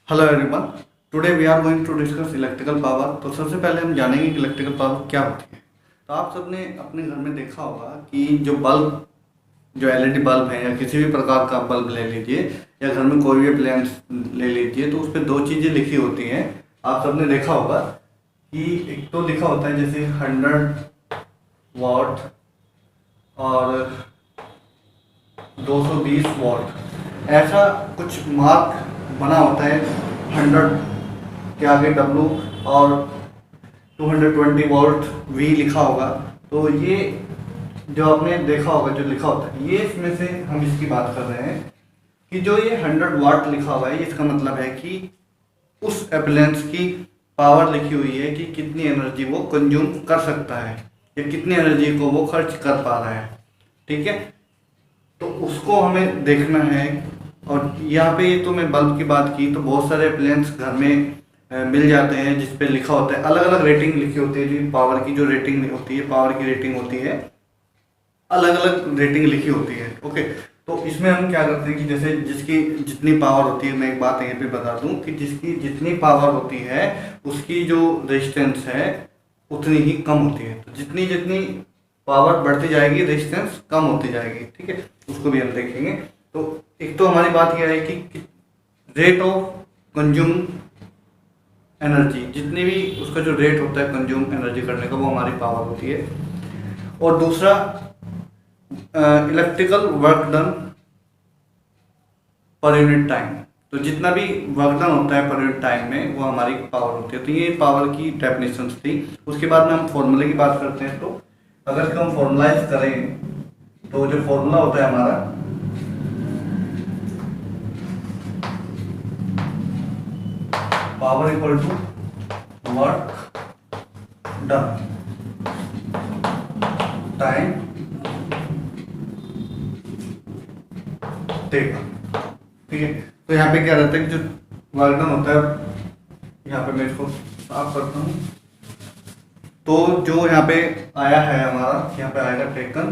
Hello everyone. Today we are going to discuss electrical power. तो सबसे पहले हम जानेंगे कि इलेक्ट्रिकल पावर क्या होती है। तो आप सबने अपने घर में देखा होगा कि जो बल्ब, जो एलईडी बल्ब है या किसी भी प्रकार का बल्ब ले लीजिए या घर में कोई भी अप्लायंस ले लीजिए, तो उस पर दो चीज़ें लिखी होती हैं। आप सबने देखा होगा कि एक तो लिखा होता है जैसे 100 वाट और 220 वाट, ऐसा कुछ मार्क बना होता है। 100 के आगे डब्लू और 220 वोल्ट वी लिखा होगा। तो ये जो आपने देखा होगा जो लिखा होता है, ये इसमें से हम इसकी बात कर रहे हैं कि जो ये 100 वाट लिखा हुआ है, इसका मतलब है कि उस अप्लायंस की पावर लिखी हुई है कि कितनी एनर्जी वो कंज्यूम कर सकता है या कितनी एनर्जी को वो खर्च कर पा रहा है। ठीक है, तो उसको हमें देखना है। और यहाँ पे ये तो मैं बल्ब की बात की, तो बहुत सारे अप्लायंस घर में मिल जाते हैं जिस पे लिखा होता है, अलग अलग रेटिंग लिखी होती है। जो पावर की जो रेटिंग होती है, पावर की रेटिंग होती है, अलग अलग रेटिंग लिखी होती है। ओके, तो इसमें हम क्या करते हैं कि जैसे जिसकी जितनी पावर होती है, मैं एक बात यहाँ पे बता दूं कि जिसकी जितनी पावर होती है उसकी जो रेजिस्टेंस है उतनी ही कम होती है। तो जितनी जितनी पावर बढ़ती जाएगी रेजिस्टेंस कम होती जाएगी। ठीक है, उसको भी हम देखेंगे। तो एक तो हमारी बात यह है कि रेट ऑफ कंज्यूम एनर्जी, जितनी भी उसका जो रेट होता है कंज्यूम एनर्जी करने का, वो हमारी पावर होती है। और दूसरा electrical work done per unit time. तो जितना भी वर्क डन होता है पर यूनिट टाइम में, वो हमारी पावर होती है। तो ये पावर की डेफिनेशंस थी। उसके बाद में हम फॉर्मूले की बात करते हैं। तो अगर इसको हम फॉर्मुलाइज करें तो जो फॉर्मूला होता है हमारा, power equal to work done time taken. ठीक है, तो यहाँ पे क्या रहता है कि जो वर्क डन होता है, यहाँ पे मैं इसको साफ करता हूँ। तो जो यहाँ पे आया है हमारा, यहाँ पे आएगा टेकन।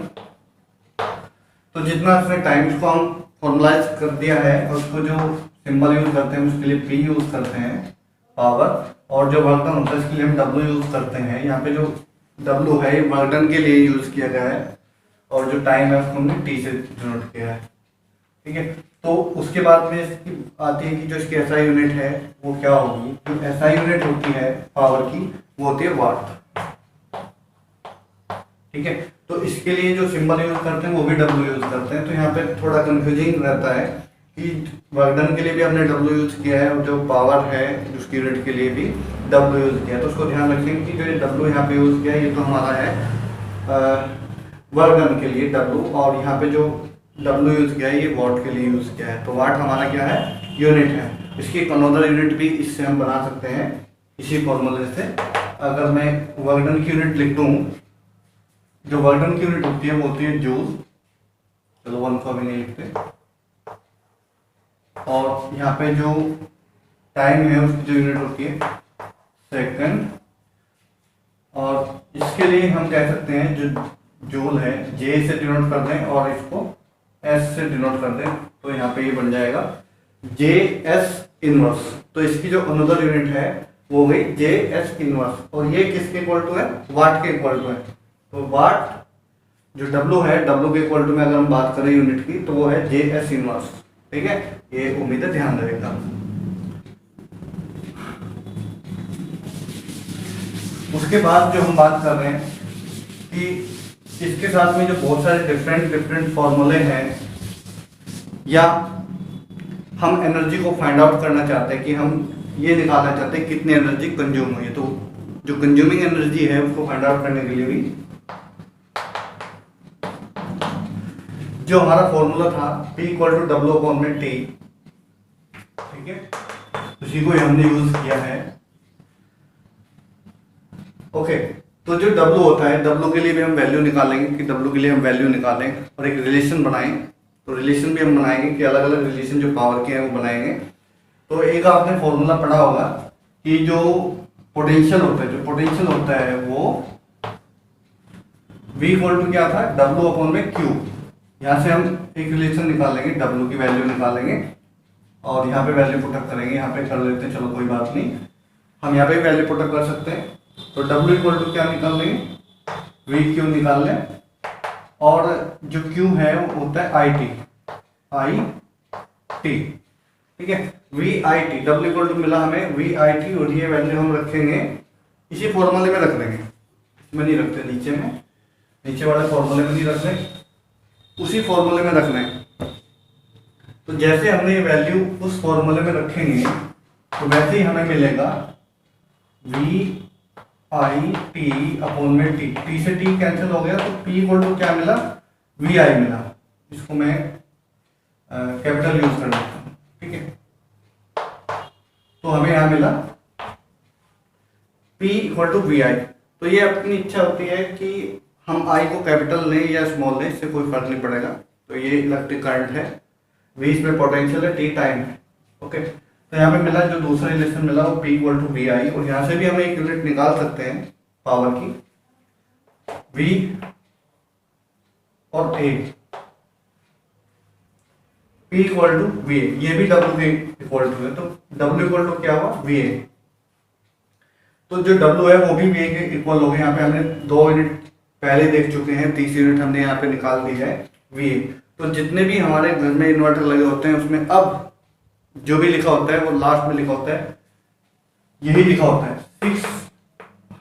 तो जितना इसमें टाइम, इसको हम फॉर्मुलाइज कर दिया है और उसको जो सिंबल यूज करते हैं उसके लिए पी यूज करते हैं पावर, और जो वर्क डन होता है इसके लिए हम डब्ल्यू यूज करते हैं। यहाँ पे जो डब्ल्यू है ये वर्क डन के लिए यूज किया गया है और जो टाइम है उसको हमने टी से डिनोट किया है। ठीक है, तो उसके बाद में इसकी आती है कि जो इसकी एसआई यूनिट है वो क्या होगी। जो एसआई यूनिट होती है पावर की वो होती है वाट। ठीक है, तो इसके लिए जो सिंबल यूज करते हैं वो भी डब्ल्यू यूज करते हैं। तो यहाँ पे थोड़ा कंफ्यूजिंग रहता है कि वर्क डन के लिए भी हमने डब्ल्यू यूज किया है और जो पावर है उसकी यूनिट के लिए भी डब्ल्यू यूज किया है। तो उसको ध्यान रखेंगे कि जो डब्ल्यू यहाँ पे यूज किया है ये तो हमारा है वर्क डन के लिए डब्ल्यू, और यहाँ पे जो डब्ल्यू यूज किया है ये वाट के लिए यूज किया है। तो वाट हमारा क्या है, यूनिट है। इसकी एक अनदर यूनिट भी इससे हम बना सकते हैं इसी फॉर्मूले से। अगर मैं वर्क डन की यूनिट लिख दूँ, जो वर्क डन की यूनिट होती है वो होती है जूल। चलो वन को अभी नहीं लिखते। और यहाँ पे जो टाइम है उसकी जो यूनिट होती है सेकंड। और इसके लिए हम कह सकते हैं जो जूल है जे से डिनोट कर दें और इसको एस से डिनोट कर दें, तो यहाँ पे ये बन जाएगा जे एस इनवर्स। तो इसकी जो अनदर यूनिट है वो हो गई जे एस इनवर्स, और ये किसके इक्वल टू है, वाट के इक्वल टू है। तो वाट जो डब्ल्यू है, डब्ल्यू के इक्वल टू में अगर हम बात करें यूनिट की तो वो है जे एस इनवर्स। ठीक है, ये उम्मीद है ध्यान रहेगा। उसके बाद जो हम बात कर रहे हैं कि इसके साथ में जो बहुत सारे डिफरेंट फॉर्मूले हैं, या हम एनर्जी को फाइंड आउट करना चाहते हैं कि हम ये निकालना चाहते हैं कितनी एनर्जी कंज्यूम हुई है। तो जो कंज्यूमिंग एनर्जी है उसको फाइंड आउट करने के लिए भी जो हमारा फॉर्मूला था P equal to W upon में टी। ठीक है, उसी को हमने यूज किया है। ओके, तो जो W होता है, W के लिए भी हम वैल्यू निकालेंगे कि W के लिए हम वैल्यू निकालें और एक रिलेशन बनाएं। तो रिलेशन भी हम बनाएंगे कि अलग अलग रिलेशन जो पावर के हैं वो बनाएंगे। तो एक आपने फॉर्मूला पढ़ा होगा कि जो पोटेंशियल होता है, जो पोटेंशियल होता है वो V इक्वल टू क्या था, W अपॉन में Q। यहाँ से हम एक रिलेशन निकालेंगे, W की वैल्यू निकालेंगे और यहाँ पे वैल्यू पुटअप करेंगे। यहाँ पे कर लेते हैं, चलो कोई बात नहीं, हम यहाँ पे वैल्यू पुटअप कर सकते हैं। तो W इक्वल टू क्या निकाल लेंगे, वी क्यू निकाल लें, और जो Q है वो होता है आई टी, ठीक है, V I T. W equal to मिला हमें वी आई टी, और ये वैल्यू हम रखेंगे इसी फॉर्मूले में रख देंगे, इसमें नहीं रखते, नीचे वाले फॉर्मूले में नहीं रख रहे, उसी फॉर्मूले में रख रहे हैं। तो जैसे हमने ये वैल्यू उस फॉर्मूले में रखेंगे तो वैसे ही हमें मिलेगा वी आई टी अपॉन में टी, टी से टी कैंसिल हो गया, तो पी इक्वल टू क्या मिला, वी आई मिला। इसको मैं कैपिटल यूज कर लेता हूँ, ठीक है। तो हमें यहाँ मिला P इक्वल टू वी आई। तो ये अपनी इच्छा होती है कि हम I को कैपिटल लें या स्मॉल लें, इससे कोई फर्क नहीं पड़ेगा। तो ये इलेक्ट्रिक करंट है, V इसमें पोटेंशियल है, T टाइम है, ओके। तो यहाँ पे मिला जो दूसरा रिलेशन मिला वो P इक्वल टू वी आई, और यहाँ से भी हम एक यूनिट निकाल सकते हैं पावर की, V और A, P equal to V A, ये भी W के इक्वल टू है, तो W इक्वल टू क्या हुआ, वी ए। तो जो W है वो भी V के इक्वल हो गए। यहाँ पे हमने 2 यूनिट पहले देख चुके हैं, तीसरी यूनिट हमने यहाँ पे निकाल दी है V। तो जितने भी हमारे घर में इन्वर्टर लगे होते हैं उसमें अब जो भी लिखा होता है वो लास्ट में लिखा होता है, यही लिखा होता है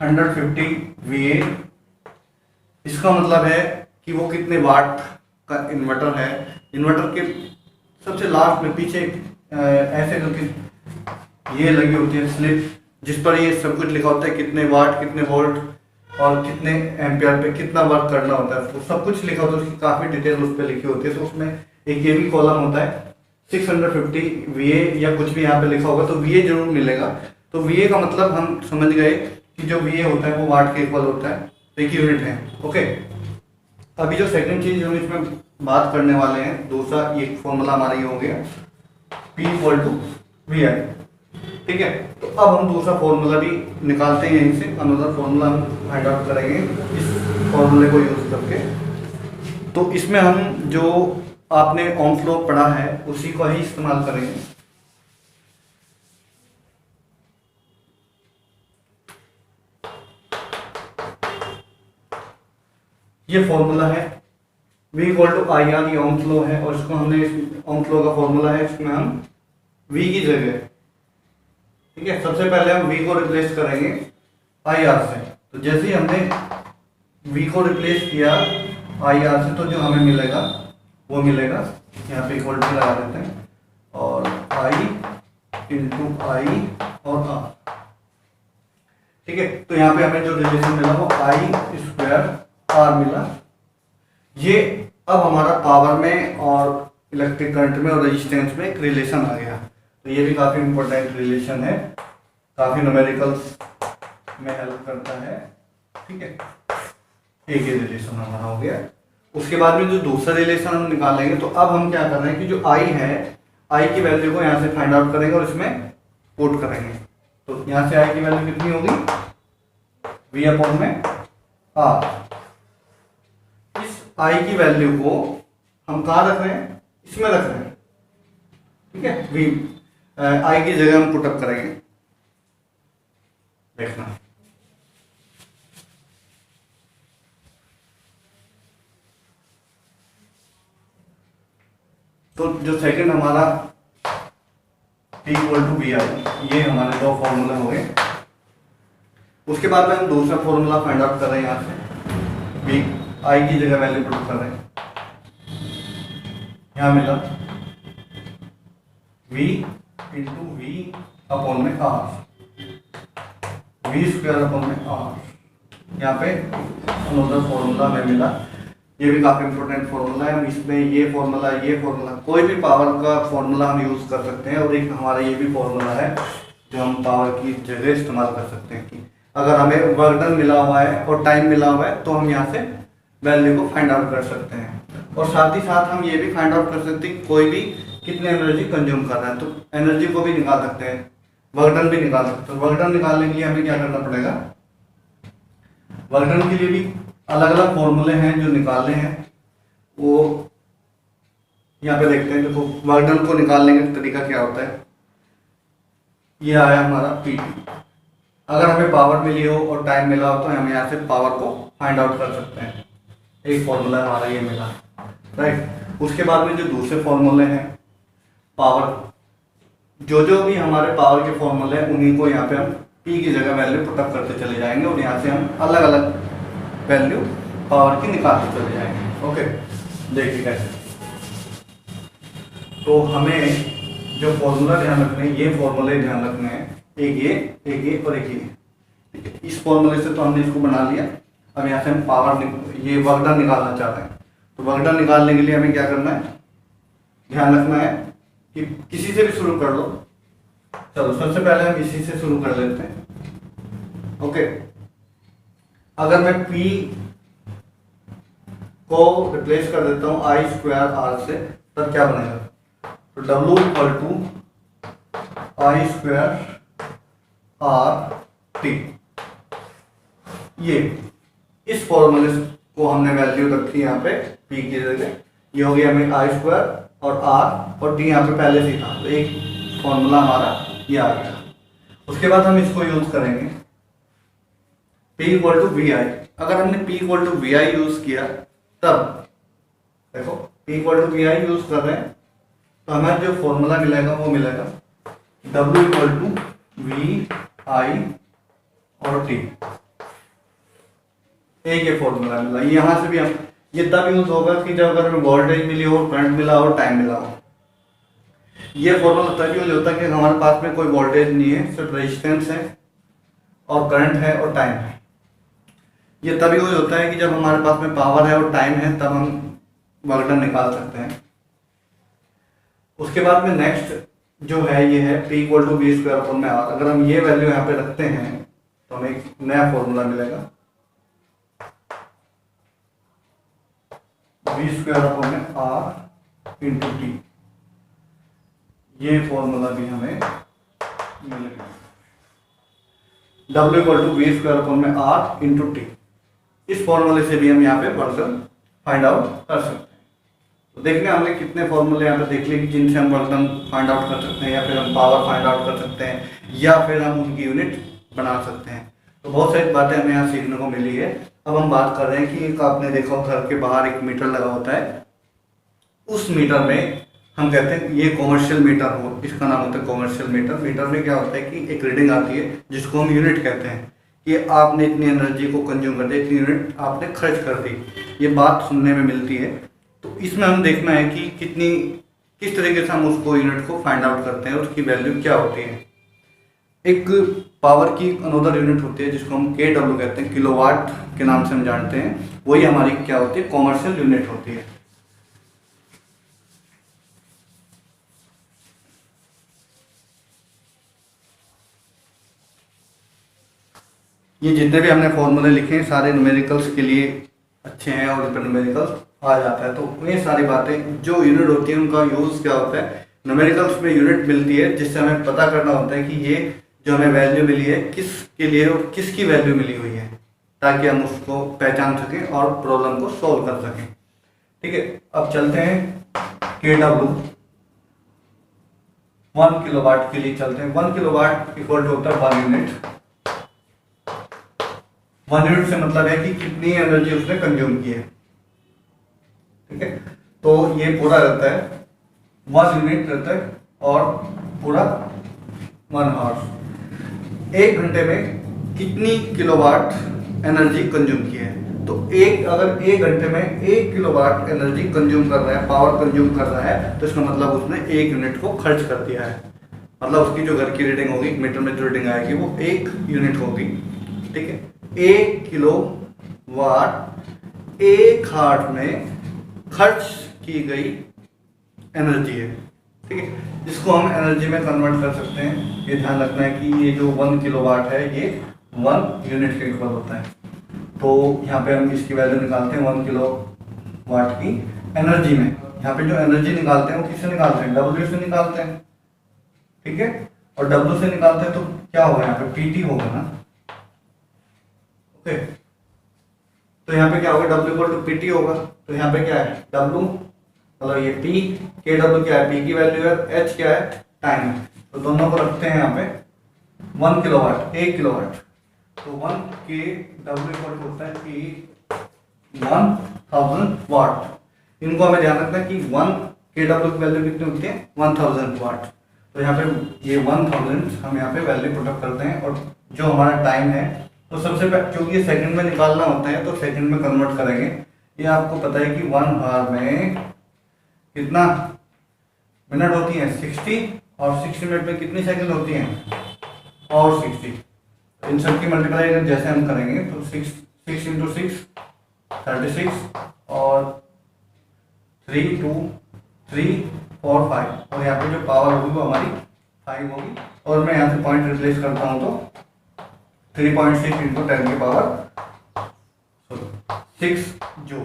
650 VA। इसका मतलब है कि वो कितने वाट का इन्वर्टर है। इन्वर्टर के सबसे लास्ट में पीछे ऐसे करके ये लगी होती है स्लिप, जिस पर ये सब कुछ लिखा होता है, कितने वाट, कितने वोल्ट और कितने एम्पियर पे कितना वर्क करना होता है, तो सब कुछ लिखा होता है। उसकी काफ़ी डिटेल उस पर लिखी होती है। तो उसमें एक ये भी कॉलम होता है 650 VA, या कुछ भी यहाँ पे लिखा होगा तो VA जरूर मिलेगा। तो VA का मतलब हम समझ गए कि जो VA होता है वो वाट के इक्वल होता है, एक यूनिट है, ओके। अभी जो सेकंड चीज हम इसमें बात करने वाले हैं, दूसरा ये फॉर्मूला हमारा ये हो गया P इक्वल टू वी आई, ठीक है। तो अब हम दूसरा फॉर्मूला भी निकालते हैं यहीं से, अनदर फॉर्मूला हम फाइंड आउट करेंगे इस फॉर्मूले को यूज करके। तो इसमें हम जो आपने ओम्स लॉ पढ़ा है उसी को ही इस्तेमाल करेंगे। ये फॉर्मूला है V equal to I R, ये ओम्स लॉ है, और इसको हमने ओम्स लॉ का फॉर्मूला है, इसमें हम V की जगह, ठीक है, सबसे पहले हम V को रिप्लेस करेंगे IR से। तो जैसे ही हमने V को रिप्लेस किया IR से, तो जो हमें मिलेगा वो मिलेगा, यहाँ पे इक्वल टू लगा देते हैं, और I इंटू आई और R, ठीक है। तो यहाँ पे हमें जो रिलेशन मिला वो I स्क्वायर R मिला। ये अब हमारा पावर में और इलेक्ट्रिक करंट में और रेजिस्टेंस में एक रिलेशन आ गया। तो ये भी काफ़ी इंपॉर्टेंट रिलेशन है, काफ़ी न्यूमेरिकल्स में हेल्प करता है, ठीक है। एक ही रिलेशन हमारा हो गया। उसके बाद में जो दूसरा रिलेशन हम निकालेंगे, तो अब हम क्या कर रहे हैं कि जो I है, I की वैल्यू को यहाँ से फाइंड आउट करेंगे और इसमें पुट करेंगे। तो यहाँ से I की वैल्यू कितनी होगी, V अपॉन में R। इस I की वैल्यू को हम कहाँ रख रहे हैं, इसमें रख रहे हैं, ठीक है। V I की जगह हम पुटअप करेंगे, देखना। तो जो सेकंड हमारा P इक्वल टू वी आई, ये हमारे 2 फॉर्मूले हो गए। उसके बाद में हम दूसरा फॉर्मूला फाइंड आउट कर रहे हैं, यहाँ से V I की जगह वैल्यू पुट कर रहे हैं। यहाँ मिला V इंटू वी अपॉन में R, V स्क्वायर अपॉन में R। यहाँ पे अनदर फॉर्मूला हमें मिला, ये भी काफी इंपॉर्टेंट फॉर्मूला है। हम इसमें ये फॉर्मूला कोई भी पावर का फॉर्मूला हम यूज कर सकते हैं, और एक हमारा ये भी फॉर्मूला है जो हम पावर की जगह इस्तेमाल कर सकते हैं कि अगर हमें वर्क डन मिला हुआ है और टाइम मिला हुआ है तो हम यहाँ से वैल्यू को फाइंड आउट कर सकते हैं। और साथ ही साथ हम ये भी फाइंड आउट कर सकते हैं कि कोई भी कितने एनर्जी कंज्यूम कर रहा है, तो एनर्जी को भी निकाल सकते हैं, वर्क डन भी निकाल सकते हैं। वर्क डन निकालने के लिए हमें क्या करना पड़ेगा, वर्क डन के लिए भी अलग अलग फॉर्मूले हैं जो निकालने हैं। वो यहाँ पे देखते हैं, देखो वर्क डन को निकालने का तरीका क्या होता है। ये आया हमारा पी। अगर हमें पावर मिली हो और टाइम मिला हो तो हम यहाँ से पावर को फाइंड आउट कर सकते हैं। एक फॉर्मूला हमारा ये मिला, राइट। उसके बाद में जो दूसरे फॉर्मूले हैं पावर, जो भी हमारे पावर के फॉर्मूले हैं उन्हीं को यहाँ पे हम पी की जगह वैल्यू पुटअप करते चले जाएंगे और यहाँ से हम अलग अलग वैल्यू पावर की निकालते चले जाएंगे। ओके, देखिए कैसे। तो हमें जो फॉर्मूला ध्यान रखने हैं, ये फॉर्मूले ध्यान रखने हैं, एक ये और एक ये। इस फॉर्मूले से तो हमने इसको बना लिया। अब यहाँ से हम पावर ये वर्क डन निकालना चाहते हैं। तो वर्क डन निकालने के लिए हमें क्या करना है, ध्यान रखना है कि किसी से भी शुरू कर लो। चलो सबसे पहले हम इसी से शुरू कर लेते हैं। ओके, अगर मैं P को रिप्लेस कर देता हूँ आई स्क्वायर आर से, तब क्या बनेगा। तो W equal to I square R T. ये इस फॉर्मूले को हमने वैल्यू रखी यहाँ पे P की जगह। ये हो गया हमें आई स्क्वायर और आर और टी यहाँ पे पहले से ही था, तो एक फॉर्मूला हमारा ये आ गया। उसके बाद हम इसको यूज करेंगे P equal to V I. अगर हमने P equal to V I use किया, तब देखो P equal to V I use कर रहे हैं तो हमें जो फॉर्मूला मिलेगा वो मिलेगा W इक्वल टू वी आई और टी। एक ये फॉर्मूला मिला। यहाँ से भी हम ये तब यूज होगा कि जब अगर हमें वोल्टेज मिली हो, करंट मिला हो, टाइम मिला हो। ये फॉर्मूला तब यूज होता है कि हमारे पास में कोई वोल्टेज नहीं है, सिर्फ रेजिस्टेंस है और करंट है और टाइम है। ये तब यूज होता है कि जब हमारे पास में पावर है और टाइम है, तब हम वर्क डन निकाल सकते हैं। उसके बाद में नेक्स्ट जो है ये है P equal to V square upon में आर। अगर हम ये वैल्यू यहाँ पे रखते हैं तो हमें एक नया फॉर्मूला मिलेगा, वी स्क्वायर अपॉन में आर इंटू टी। ये फॉर्मूला भी हमें मिलेगा, W equal to V square upon में आर इंटू टी। इस फॉर्मूले से भी हम यहाँ पे वर्क डन फाइंड आउट कर सकते हैं। तो देखने हमने कितने फॉर्मूले यहाँ पे देख लिए कि जिनसे हम वर्क डन फाइंड आउट कर सकते हैं, या फिर हम पावर फाइंड आउट कर सकते हैं, या फिर हम उनकी यूनिट बना सकते हैं। तो बहुत सारी बातें हमें यहाँ सीखने को मिली है। अब हम बात कर रहे हैं कि एक आपने देखा घर के बाहर एक मीटर लगा होता है, उस मीटर में हम कहते हैं ये कॉमर्शियल मीटर हो, इसका नाम होता है कॉमर्शियल मीटर। मीटर में क्या होता है कि एक रीडिंग आती है जिसको हम यूनिट कहते हैं कि आपने इतनी एनर्जी को कंज्यूम कर दिया, इतनी यूनिट आपने खर्च कर दी। ये बात सुनने में मिलती है। तो इसमें हम देखना है कि किस तरीके से हम उसको यूनिट को फाइंड आउट करते हैं, उसकी वैल्यू क्या होती है। एक पावर की अनदर यूनिट होती है जिसको हम KW कहते हैं, किलोवाट के नाम से हम जानते हैं। वही हमारी क्या होती है, कॉमर्शियल यूनिट होती है। ये जितने भी हमने फॉर्मूले लिखे हैं सारे न्यूमेरिकल्स के लिए अच्छे हैं और इस पर न्यूमेरिकल्स आ जाता है। तो ये सारी बातें जो यूनिट होती है उनका यूज क्या होता है, न्यूमेरिकल्स में यूनिट मिलती है जिससे हमें पता करना होता है कि ये जो हमें वैल्यू मिली है किसके लिए और किसकी वैल्यू मिली हुई है, ताकि हम उसको पहचान सकें और प्रॉब्लम को सॉल्व कर सकें। ठीक है, अब चलते हैं KW 1 किलोवाट के लिए चलते हैं। 1 किलोवाट इक्वल टू होता है 1 यूनिट। 1 यूनिट से मतलब है कि कितनी एनर्जी उसने कंज्यूम की है। ठीक है, तो ये पूरा रहता है 1 यूनिट रहता है और पूरा 1 आवर। 1 घंटे में कितनी किलोवाट एनर्जी कंज्यूम की है। तो अगर 1 घंटे में 1 किलोवाट एनर्जी कंज्यूम कर रहा है, पावर कंज्यूम कर रहा है, तो इसका मतलब उसने 1 यूनिट को खर्च कर दिया है। मतलब उसकी जो घर की रीडिंग होगी, मीटर में जो रीडिंग आएगी वो 1 यूनिट होगी। ठीक है, 1 किलोवाट 1 हार्ट में खर्च की गई एनर्जी है। ठीक है, जिसको हम एनर्जी में कन्वर्ट कर सकते हैं। ये ध्यान रखना है कि ये जो 1 किलोवाट है ये 1 यूनिट के इक्वल होता है। तो यहाँ पे हम इसकी वैल्यू निकालते हैं 1 किलोवाट की एनर्जी में। यहाँ पे जो एनर्जी निकालते हैं वो किससे निकालते हैं, W से निकालते हैं। ठीक है, और W से निकालते हैं तो क्या होगा, यहाँ पे PT होगा ना। ओके, तो यहाँ पे क्या होगा, W इक्वल टू PT होगा। तो यहाँ पे क्या है, W मतलब ये P, KW क्या है, P की वैल्यू है, H क्या है, टाइम है। तो दोनों को रखते हैं यहाँ पे 1 किलोवाट, 1 किलोवाट। तो 1 KW इक्वल होता है कि 1000 वाट। इनको हमें ध्यान रखना है कि 1 KW की वैल्यू कितनी होती है, 1000 वाट। तो यहाँ पे ये 1000 हम यहाँ पे वैल्यू पुट अप करते हैं, और जो हमारा टाइम है तो सबसे पहले, क्योंकि ये सेकंड में निकालना होता है तो सेकंड में कन्वर्ट करेंगे। ये आपको पता है कि 1 आवर में कितना मिनट होती हैं, 60, और 60 मिनट में कितनी सेकंड होती हैं, और 60। इन सब की मल्टीप्लाई जैसे हम करेंगे तो 6 इंटू 6 36, और 3 2 3 4 5, और यहाँ पे जो पावर होगी वो हमारी 5 होगी। और मैं यहाँ से पॉइंट रिप्लेस करता हूँ तो 3.6 इंटू 10 की पावर 6 जो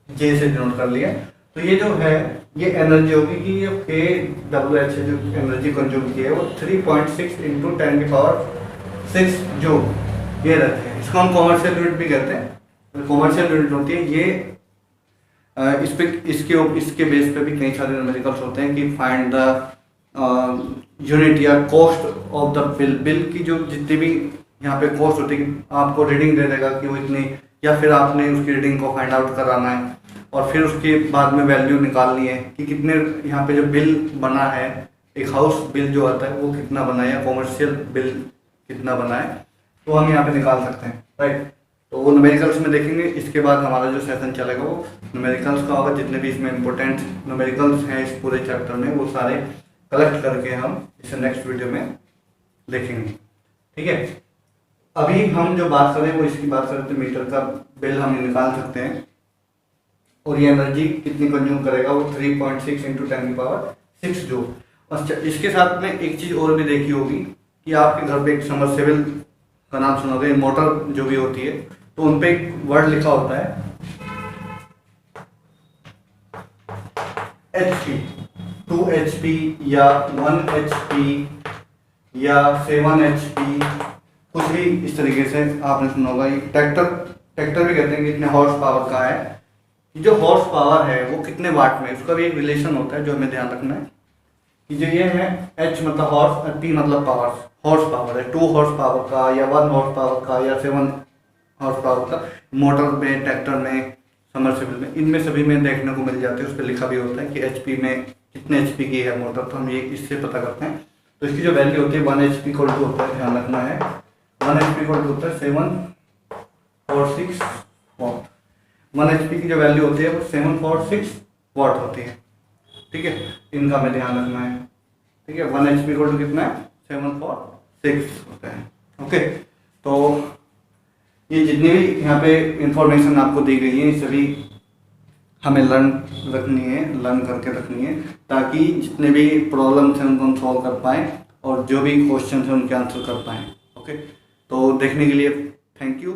जे से डिनोट कर लिया। तो ये जो है ये एनर्जी होगी कि ये KWH जो एनर्जी कंज्यूम की है वो 3.6 इंटू 10 की पावर 6 जो ये रहते हैं। इसको हम कॉमर्शियल यूनिट भी कहते हैं। कॉमर्शियल यूनिट होती है ये, इस पे इसके बेस पे भी कई सारे न्यूमेरिकल्स होते हैं कि फाइंड द यूनिट या कॉस्ट ऑफ द बिल की जो जितनी भी यहाँ पे कॉस्ट होती है, आपको रीडिंग दे देगा कि वो इतनी, या फिर आपने उसकी रीडिंग को फाइंड आउट कराना है और फिर उसके बाद में वैल्यू निकालनी है कि कितने यहाँ पे जो बिल बना है, एक हाउस बिल जो आता है वो कितना बना है, या कॉमर्शियल बिल कितना बना है, तो हम यहाँ पे निकाल सकते हैं, राइट। तो वो न्यूमेरिकल्स में देखेंगे। इसके बाद हमारा जो सेशन चलेगा वो न्यूमेरिकल्स का होगा। जितने भी इसमें इंपॉर्टेंट न्यूमेरिकल्स हैं इस पूरे चैप्टर में वो सारे कलेक्ट करके हम इसे नेक्स्ट वीडियो में देखेंगे, ठीक है। अभी हम जो बात करें वो इसकी बात करें तो मीटर का बिल हम निकाल सकते हैं, और ये एनर्जी कितनी कंज्यूम करेगा वो 3.6 इंटू 10 की पावर 6 जो। अच्छा, इसके साथ में एक चीज़ और भी देखी होगी कि आपके घर पे एक सबमर्सिबल का नाम सुनोगे, मोटर जो भी होती है, तो उन पे एक वर्ड लिखा होता है HP, 2 HP या 1 HP या 7 HP, कुछ भी इस तरीके से आपने सुना होगा। ये ट्रैक्टर भी कहते हैं कि इतने हॉर्स पावर का है। जो हॉर्स पावर है वो कितने वाट में, उसका भी एक रिलेशन होता है जो हमें ध्यान रखना है कि जो ये है H मतलब हॉर्स, P मतलब पावर, हॉर्स पावर है 2 हॉर्स पावर का या 1 हॉर्स पावर का या 7 हॉर्स पावर का, मोटर में, ट्रैक्टर में, सबमर्सिबल में, इनमें सभी में देखने को मिल जाते हैं। उस पर लिखा भी होता है कि HP में कितने HP की है मोटर, तो हम ये इससे पता करते हैं। तो इसकी जो वैल्यू होती है 1 HP इक्वल टू होता है, ध्यान रखना है 1 HP इक्वल टू होता है 746 वाट। 1 HP की जो वैल्यू होती है वो 746 वाट होती है, ठीक है। इनका हमें ध्यान रखना है, ठीक है। 1 HP इक्वल टू कितना है, 746 होता है, ओके। तो ये जितनी भी यहाँ पे इंफॉर्मेशन आपको दी गई है सभी हमें लर्न करके रखनी है, ताकि जितने भी प्रॉब्लम्स हैं उनको हम सॉल्व कर पाएँ और जो भी क्वेश्चन हैं उनके आंसर कर पाएँ, ओके। तो देखने के लिए थैंक यू।